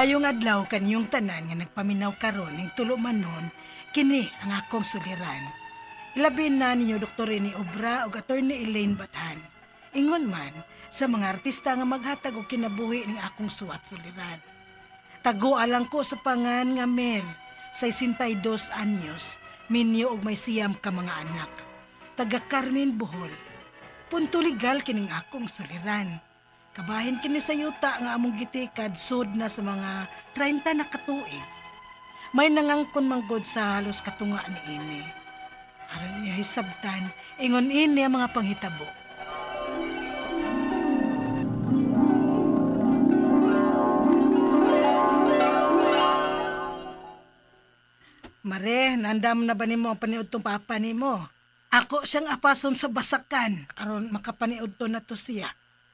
Maayong adlaw kanyong tanan nga nagpaminaw karon ning tulo manon kini ang akong suliran. Ilabin na ninyo Dr. Rene Obra ug Attorney Elaine Bathan. Ingon man sa mga artista nga maghatag og kinabuhi ning akong suwat suliran. Tagua lang ko sa pangan nga Mer, 62 anyos, minyo og may siyam ka mga anak. Taga Carmen, Bohol. Punto legal kining akong suliran. Kabahin kini sa yuta nga among gitikad sud na sa mga 30 na katuig. May nangangkon manggod sa halos katunga ni ini. Aron niya hisabtan, ingon ini ang mga panghitabo. Mare, nandam na ba nimo ang paniud tong papa nimo? Ako siyang apason sa basakan aron makapaniud to na to siya.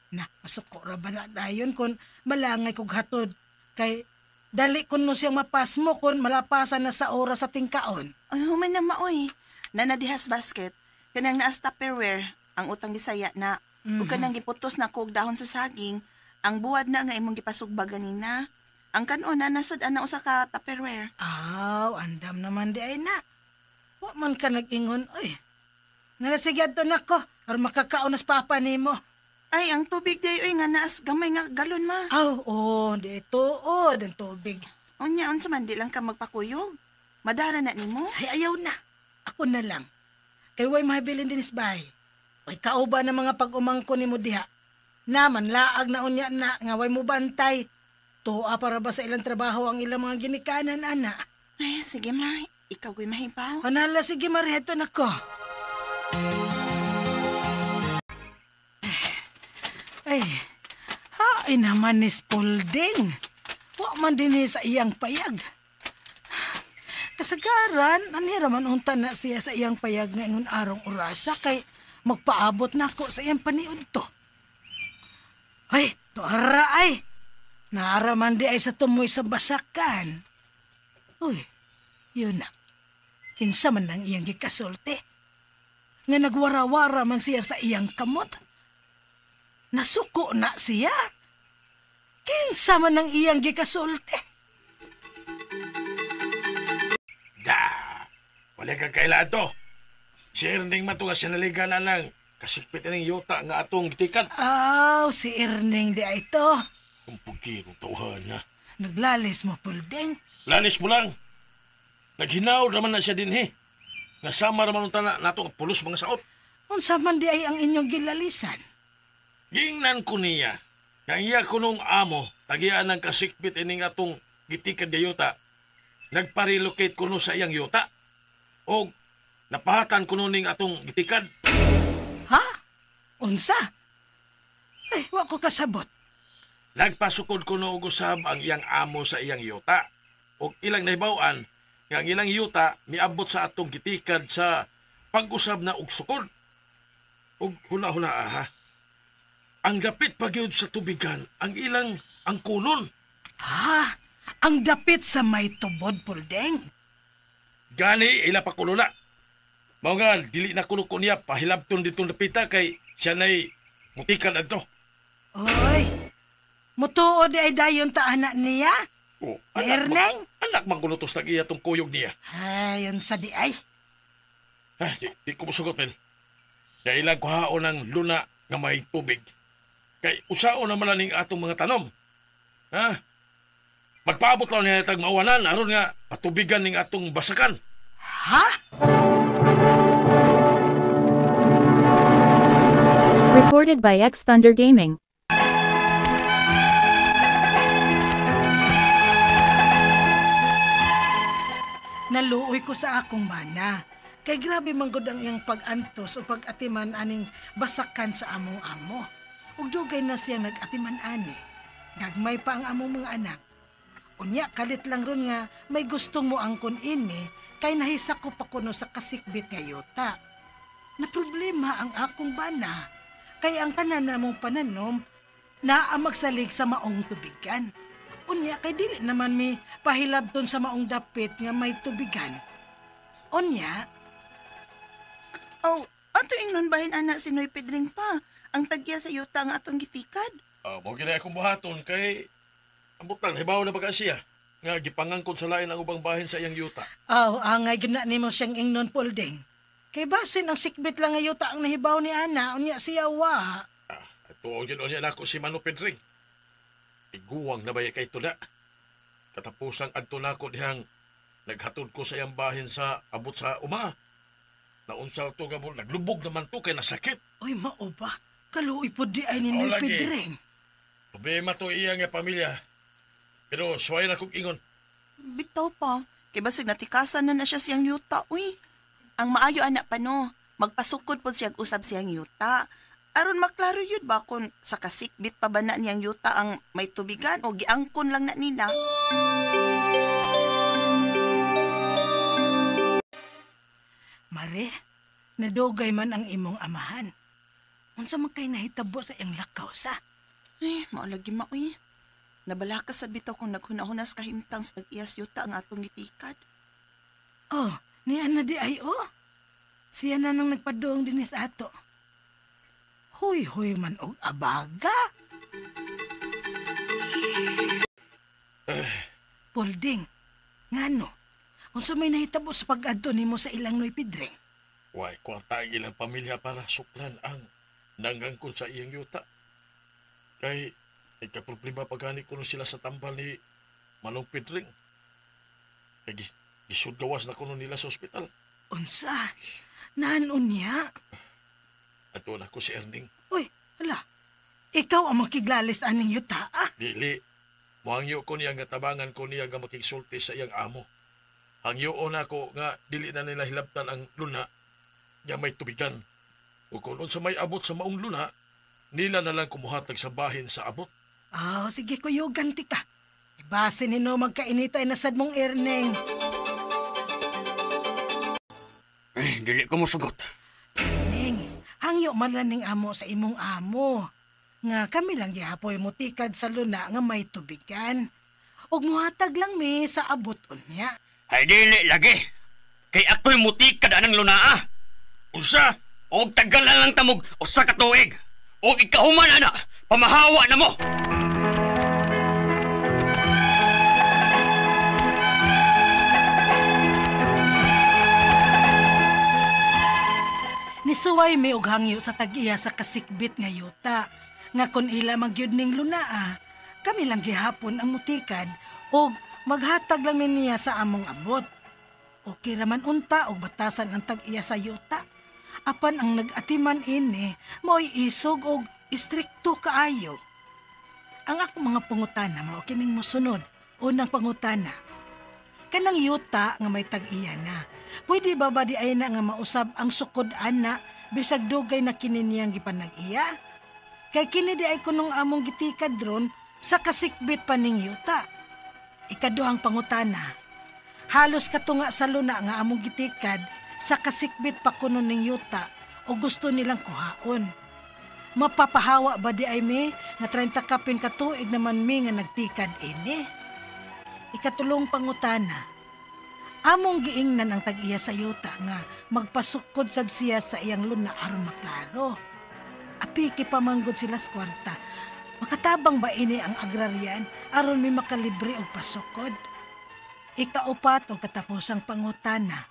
Na, masuko ra ba na dayon kung malangay kog hatod. Kay, dali kun mo siyang mapas mo kung malapasan na sa oras sa tingkaon. Ay, humay na maoy. Nanadihas basket, kanang naas Tupperware, ang utang Bisaya na, ug kanang giputos na kog dahon sa saging, ang buwad na nga imong gipasugba ganina. Ang kanon na nasad ana usa ka Tupperware. Aw, andam naman di ay na. Wa man ka nag-ingon, oy. Nalasigad to na ko, aron makakaunas papa nimo. Ay, ang tubig day oy nga naas gamay nga galon ma. Aw, di tuod ang tubig. Unya unsa man di lang ka magpakuyog. Madara na nimo. Ay, ayaw na. Ako na lang. Kay way mahabilin din isbay. Way kauba na mga pag-umangko nimo diha. Naman laag na unya na nga way mo bantay. Tuwa para ba sa ilang trabaho ang ilang mga ginikanan, ana? Ay, sige ma. Ikaw ko'y mahibaw. Hanala, sige mariheto na ko. Ay, hain naman ni Spalding. Wa man din sa iyang payag. Kasagaran, anira man unta na siya sa iyang payag ngayon arong orasa kay magpaabot na ako sa iyang paniud to. Ay, tuara ay. Naaraman di ay sa tumoy sa basakan. Uy, yun na. Kinsa man ang iyang gikasulti. Nga nagwara-wara man siya sa iyang kamot. Nasuko na siya. Kinsa man ang iyang gikasulti. Wala kang kailan to. Si Erning matuga siya naliga na lang. Kasikpit ng yuta nga atong gitikan. Aw, si Erning di ay to. Ang pugi kong tauhan na. Naglalis mo, Pulding. Lalis mo lang. Naghinaw naman na siya din Nasama naman ang natong pulos mga saot. Unsa man di ay ang inyong gilalisan? Gingnan ko niya. Nga iya ko nung amo, tagian ng kasikpit ining atong gitikan nga yuta. Nagparelocate ko no sa iyang yuta. O napahatan ko ning atong gitikan. Ha? Unsa? Ay, wa ko kasabot. Nagpasukod ko no ugusab ang iyang amo sa iyang yuta. O ilang nahibawan, nga ang ilang yuta miabot sa atong gitikad sa pag-usab na og sukod. O hula-hula ha. Ang dapit pagyud sa tubigan, ang ilang ang kunon. Ha? Ang dapit sa may tubod, Pulding? Gani ila pa kuno na. Mao nga dili na kuno ko niya pahilabton ditong dapita kay siya nay mutikan adto. Oy. Mutuod ay dayon ta anak niya? Oh, Erneng? Anak manggunutos na iya tong kuyog niya. Ay, yun sa di ay. Di ko musugot, men. Kaya ilang kuhaon ng luna nga may tubig. Kay usaon naman ning atong mga tanom. Ha? Magpaabot lang niya itag mauwanan, aron nga patubigan ning atong basakan. Ha? Recorded by X Thunder Gaming. Naluoy ko sa akong bana. Kay grabe manggod ang iyang pag-antos o pag-atiman aning basakan sa among amo. Ug dugay na siya nag-atiman ani. Gagmay pa ang among mga anak. Unya kalit lang ron nga may gustong mo angkon ini kay nahisak ko pa kuno sa kasikbit nga yuta. Na problema ang akong bana. Kay ang tanan namong pananom naa magsalig sa maong tubigan. Unya kay dili naman mi pahilabton sa maong dapit nga may tubigan. Unya, Oh, ato ingnon bahin anak si Noy Pedring pa. Ang tagya sa yuta nga atong gitikad. Mo gina akong buhaton kay Ambot lang, hibaw na baga siya. Nga gipangangkon sa lain ang ubang bahin sa iyang yuta. Angay gina nimo siyang ingnon Polding. Kay basin ang sikbit lang nga yuta ang nahibaw ni Ana, unya siya wa. Tuong yun niya na ako si Mano Pedring. Iguwang na baya kay tula. Katapusang adto na ko dihang naghatod ko sa iyang bahin sa abot sa uma. Naunsa to nga mo, naglubog naman to kay nasakit. Oy, mao ba? Kaluoy po di ay ni Noy lagi. Pedring. Problema to iya nga pamilya. Pero suway na kong ingon. Bitaw pa. Kay basig natikasan na siya siyang yuta, uy. Ang maayo anak pa no, magpasukod po siyang usab siyang yuta. Aron maklaro yun ba kung sa kasikbit pa ba na niyang yuta ang may tubigan o giangkon lang na nila? Mare, nadugay man ang imong amahan. Unsa man kay nahitabo sa iyang lakaw sa? Maulagi ma, uy. Nabalakas sa bitaw kung naghunahunas kahintang sa tag-iyas yuta ang atong gitikad. Oh, niya na di ay Siya na nang nagpadoong dinis ato. Huy man og abaga. Polding, ngano? Unsa may nahitabo sa pag-adto nimo sa ilang Noy Pedring? Why, kwarta ang ilang pamilya para suklan ang nangangkon sa iyang yuta. Kay, nagka-problema pagani ko sila sa tambal ni Manong Pedring. Kay, gisudgawas na kuno nila sa ospital. Unsa? Naanon niya? Ato na ko si Erning. Uy, hala. Ikaw ang makiglalis aning yuta, Dili, muhangyo ko niya nga tabangan ko niya nga makigsulti sa iyang amo. Hangyoon ako nga dili na nila hilabtan ang luna nga may tubigan. O kung sa may abot sa maong luna, nila na lang kumuhatag sa bahin sa abot. Sige kuyo, ganti ka. Ibase nino magkainitay na sad mong Erneng. Dili ko musugot. Erneng, hangyo man lang ning amo sa imong amo. Nga kami lang gihapoy mutikad sa luna nga may tubigan. Ug muhatag lang mi sa abot unya. Ay dili lagi. Kay ako'y mutikad anang lunaa. Usa! Og tagalan lang tamog usa ka tuig. Og ikahuman ana, pamahawa na mo. Nisuway mi og hangyo sa tag-iya sa kasikbit nga yuta. Nga kun ila magyud ning lunaa, kami lang gihapon ang mutikad og maghatag lang mi niya sa among abot. Okay raman unta og batasan ang tag-iya sa yuta. Apan ang nag-atiman ini, mo'y isog og istrikto kaayo. Ang akong mga pangutana mao kining mosunod. Unang pangutana. Kanang yuta nga may tag-iya na. Pwede ba di ay na nga mausab ang sukod ana bisag dugay na kini niyang gipanag-iya? Kay kini di ay kunong among gitikad ron sa kasikbit pa ning yuta. Ikaduhang pangutana. Halos katunga sa luna nga among gitikad sa kasikbit pa kuno ning yuta o gusto nilang kuhaon. Mapapahawa ba di ay mi nga 30 kapin katuig naman mi nga nagtikad ini? Ikatulong pangutana. Among giingnan ang tag-iya sa yuta nga magpasukod sab siya sa iyang luna aron maklaro. Apiki pamanggod sila sa kwarta. Makatabang ba ini ang agraryan aron may makalibre og pasukod? Ikaupat o katapusang pangutana.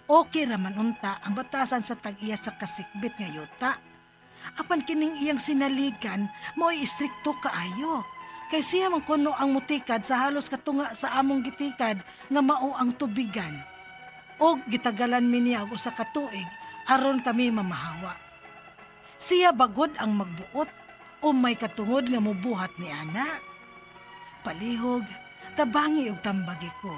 Okay raman unta ang batasan sa tag-iya sa kasikbit nga yuta. Apan kining iyang sinaligan mo'y istrikto kaayo. Kay siya man kuno ang mutikad sa halos katunga sa among gitikad nga mao ang tubigan. Og gitagalan mi niya og usa ka tuig aron kami mamahawa. Siya bagod ang magbuot o may katungod nga mubuhat ni ana. Palihog, tabangi og tambagi ko.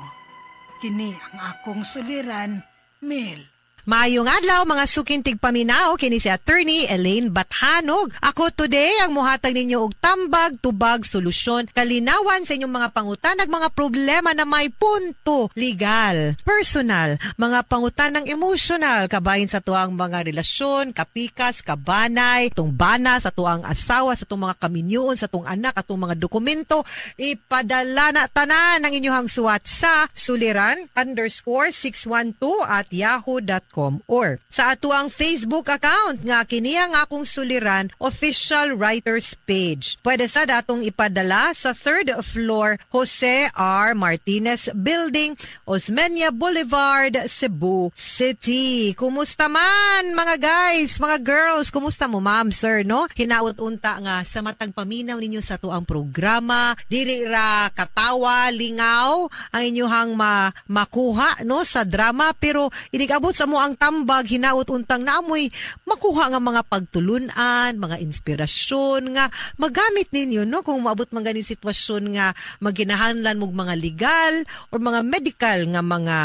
Kini ang akong suliran, Mel. Maayong adlaw mga sukintig paminaw kini si Attorney Elaine Bathanog. Ako today ang muhatag ninyo og tambag, tubag, solusyon, kalinawan sa inyong mga pangutanag, mga problema na may punto legal, personal, mga pangutanang emotional, kabahin sa tuang mga relasyon, kapikas, kabanay, tung bana sa tuang asawa, sa tuang mga kaminyoon, sa tuang anak, at tuang mga dokumento. Ipadala na tanan ang inyong suwat sa suliran_612@yahoo.com. gmail.com or sa ato ang Facebook account nga kini ang akong suliran official writers page. Pwede sa datong ipadala sa 3rd floor Jose R. Martinez Building, Osmeña Boulevard, Cebu City. Kumusta man mga guys, mga girls, kumusta mo ma'am, sir, no? Hinaut-unta nga sa matag paminaw ninyo sa tuang programa, diri ra katawa, lingaw ang inyuhang makuha no sa drama, pero inigabot sa mo ang tambag, hinaut-untang naamoy makuha nga mga pagtulunan, mga inspirasyon nga magamit ninyo no kung maabot man ganing sitwasyon nga maginahanlan mog mga legal or mga medical nga mga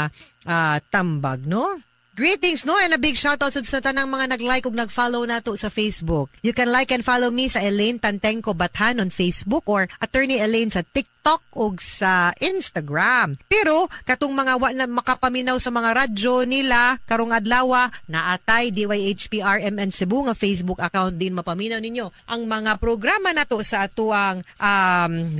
tambag no. Greetings, no? And a big shoutout sa tanang mga nag-like ug nag-follow nato sa Facebook. You can like and follow me sa Elaine Tantenko Bathan on Facebook or Attorney Elaine sa TikTok ug sa Instagram. Pero katong mga wa na makapaminaw sa mga radyo nila karong adlaw naatay DYHPRMN Cebu nga Facebook account din, mapaminaw ninyo ang mga programa nato sa atuang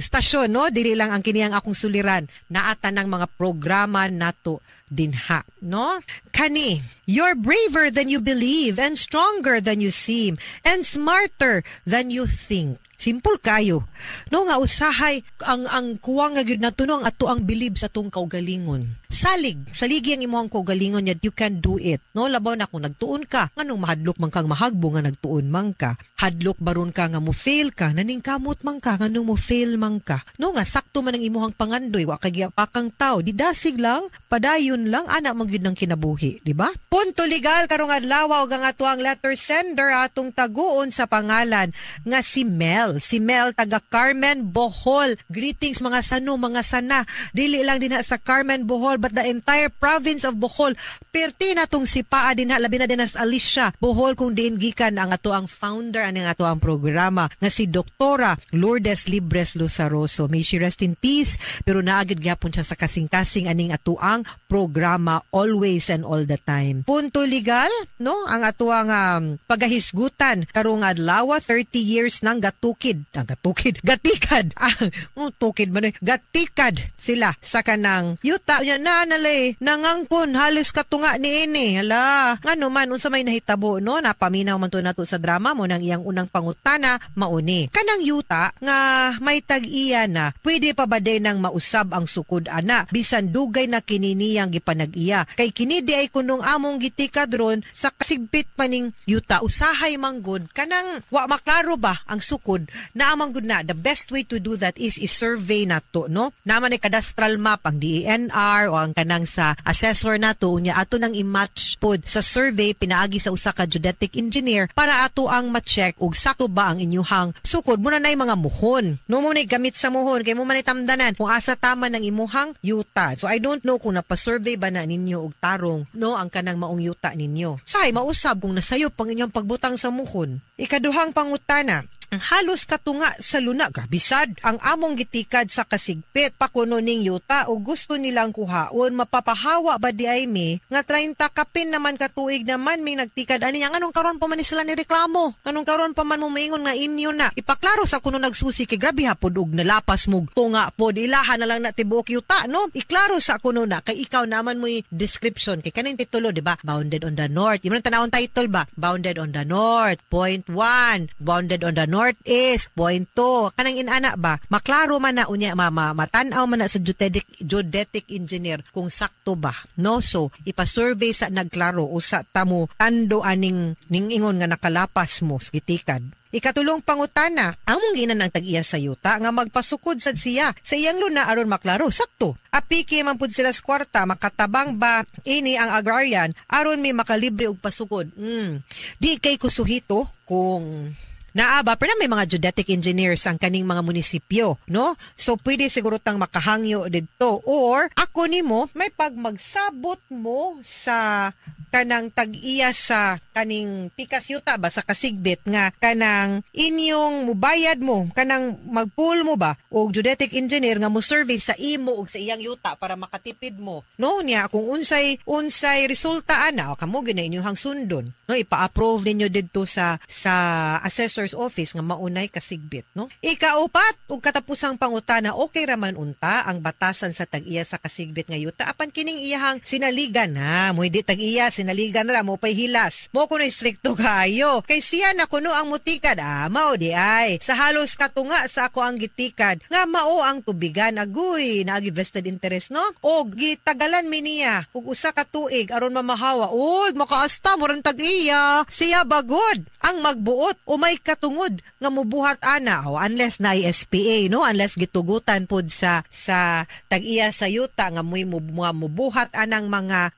stasyon, no? Dili lang ang kini ang akong suliran, naata ng mga programa nato dinha, no? Kani, you're braver than you believe and stronger than you seem and smarter than you think. Simple kayo. No nga usahay ang kuwang nga gyud nato no ang ato ang believe sa tong kaugalingon. Saligi ang imong kaugalingon yet you can do it. No labaw na kung nagtuon ka, nganong mahadlok man kang mahagbo nga nagtuon man ka. Hadlok baron ka nga mo fail ka, naningkamot man ka nganong mo fail man ka. No nga sakto man ang imong pangandoy, wa kay apakang tao, didasig lang, padayon lang ana man gyud nang kinabuhi, di ba? Punto legal karong adlaw ug ang ato ang letter sender atong taguon sa pangalan nga si Mel. Si Mel taga Carmen, Bohol. Greetings mga sano, mga sana. Dili lang din sa Carmen, Bohol but the entire province of Bohol. Perti na tong si Paa din labi na din sa Alicia, Bohol kung diin gikan ang ato ang founder aning ato ang programa nga si Doktora Lourdes Libres Lusaroso. May she rest in peace, pero naagid gyapon siya sa kasing-kasing aning ato ang programa always and all the time. Punto legal, no? Ang ato ang pagahisgutan karong adlaw 30 years nang gatikad sila sa kanang yuta nya nanalay nangangkon halos katunga ni ini. Hala, ngano man unsa may nahitabo no, napaminaw man to nato sa drama mo nang iyang unang pangutana mauni. Kanang yuta nga may tag-iya na, pwede pa ba day nang mausab ang sukod ana bisan dugay na kininiyang gipanag-iya. Kay kini di ay kunong among gitikad ron sa kasigbit paning yuta usahay manggod kanang wa maklaro ba ang sukod na amang gud na the best way to do that is survey nato no. Naman ni cadastral map ang DENR o ang kanang sa assessor nato unya ato nang i-match pod sa survey pinaagi sa usa ka geodetic engineer para ato ang ma-check ug sakto ba ang inyuhang sukod. Muna nay mga muhon. No mo nay gamit sa muhon kay mo man tamdanan kung asa tama ng imuhang yuta. So I don't know kung napa-survey ba na ninyo og tarong no ang kanang maong yuta ninyo. Say mausab kung nasayop pang inyong pagbutang sa muhon. Ikaduhang pangutana, halos katunga sa luna, grabisad ang among gitikad sa kasigpit pakuno ning yuta o gusto nilang kuhaon, mapapahawa ba di ay mi nga 30 kapin naman katuig naman may nagtikad ani nga anong karon pa man sila ni reklamo, anong karon pa man mo maingon nga inyo na ipaklaro sa kuno nagsusi kay grabe hapod og nalapas mo tunga pod ilahan na lang na tibuok yuta no, iklaro sa kuno na kay ikaw naman mo description kay kaning titulo di ba, bounded on the north, imong tanawon title ba, bounded on the north point 1, bounded on the northeast, point 2. Kanang inana ba? Maklaro man na unya matanaw man na sa geodetic engineer kung sakto ba. No? So, ipa-survey sa nagklaro o sa tamo tando aning ingon nga nakalapas mo gitikad. Ikatulong pangutana, among ginan ang tag-iya sa yuta nga magpasukod sad siya sa iyang luna aron maklaro sakto. Apiki man pud sila sa kwarta, makatabang ba ini ang agrarian aron may makalibre og pasukod. Di kay kusuhito kung naaba, pero may mga geodetic engineers ang kaning mga munisipyo, no? So, pwede siguro tang makahangyo dito. Or, ako nimo, may pag magsabot mo sa kanang tag-iya sa kaning pikas yuta ba, sa kasigbit nga kanang inyong mubayad mo, kanang magpool mo ba, o geodetic engineer nga mo survey sa imo o sa iyang yuta para makatipid mo. No, niya, kung unsay resulta ana, o kamo gina inyong sundon. No, ipa-approve ninyo dito sa assessor office nga maunay kasigbit, no? Ikaupat ug katapusang pangutana, okay raman unta ang batasan sa tag-iya sa kasigbit nga yuta apan kining iyahang sinaligan ha, mo di tag-iya sinaligan ra mo pay hilas. Mo kuno stricto kaayo. Kay siya na kuno ang mutikad. Mao di ay. Sa halos katunga sa ako ang gitikad nga mao ang tubigan agoy naagi vested interest no. Og gitagalan mi niya ug usa ka tuig aron mamahawa. Ug makaasta mo ran tag-iya. Siya bagod ang magbuot o may katungod nga mubuhat ana unless na SPA no, unless gitugutan pod sa tag-iya sa yuta nga mubuhat anang mga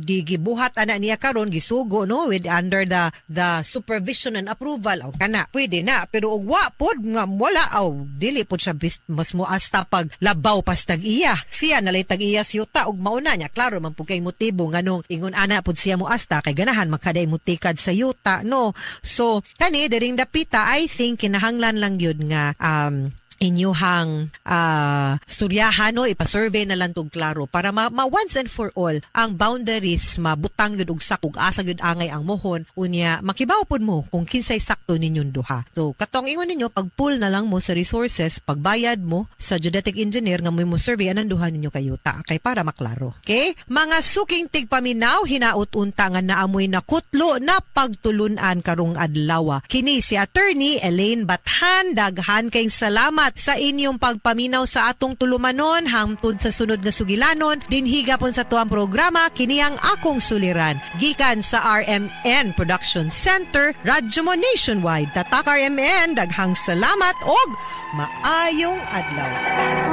gibuhat ana niya karon gisugo no with under the supervision and approval kana pwede na pero ug wa pod nga wala dili pod siya mas muasta pag labaw pas tag-iya siya nalay tag-iya si yuta ug mauna niya klaro man pud kay motibo nganong ingon ana pod siya muasta kay ganahan makaday mutikad sa yuta no. So kani diring dapita I think kinahanglan lang yun nga inyuhang suryahan no ipa-survey na lang tog klaro para ma once and for all ang boundaries mabutang yun og sakog asa yun angay ang mohon unya makibaw pod mo kung kinsay sakto ninyong duha. So katong ingon ninyo pag pull na lang mo sa resources pagbayad mo sa geodetic engineer nga mo survey anang duha ninyo kayuta kay para maklaro. Okay? Mga suking tigpaminaw hinaut unta nga naamoy na kutlo na pagtulunan karong adlaw. Kini si Attorney Elaine Bathan daghan kayong salamat sa inyong pagpaminaw sa atong tulumanon hangtod sa sunod nga sugilanon dinhi gapon sa tuang programa kini ang akong suliran gikan sa RMN Production Center Radyo Mo Nationwide tatak RMN daghang salamat og maayong adlaw.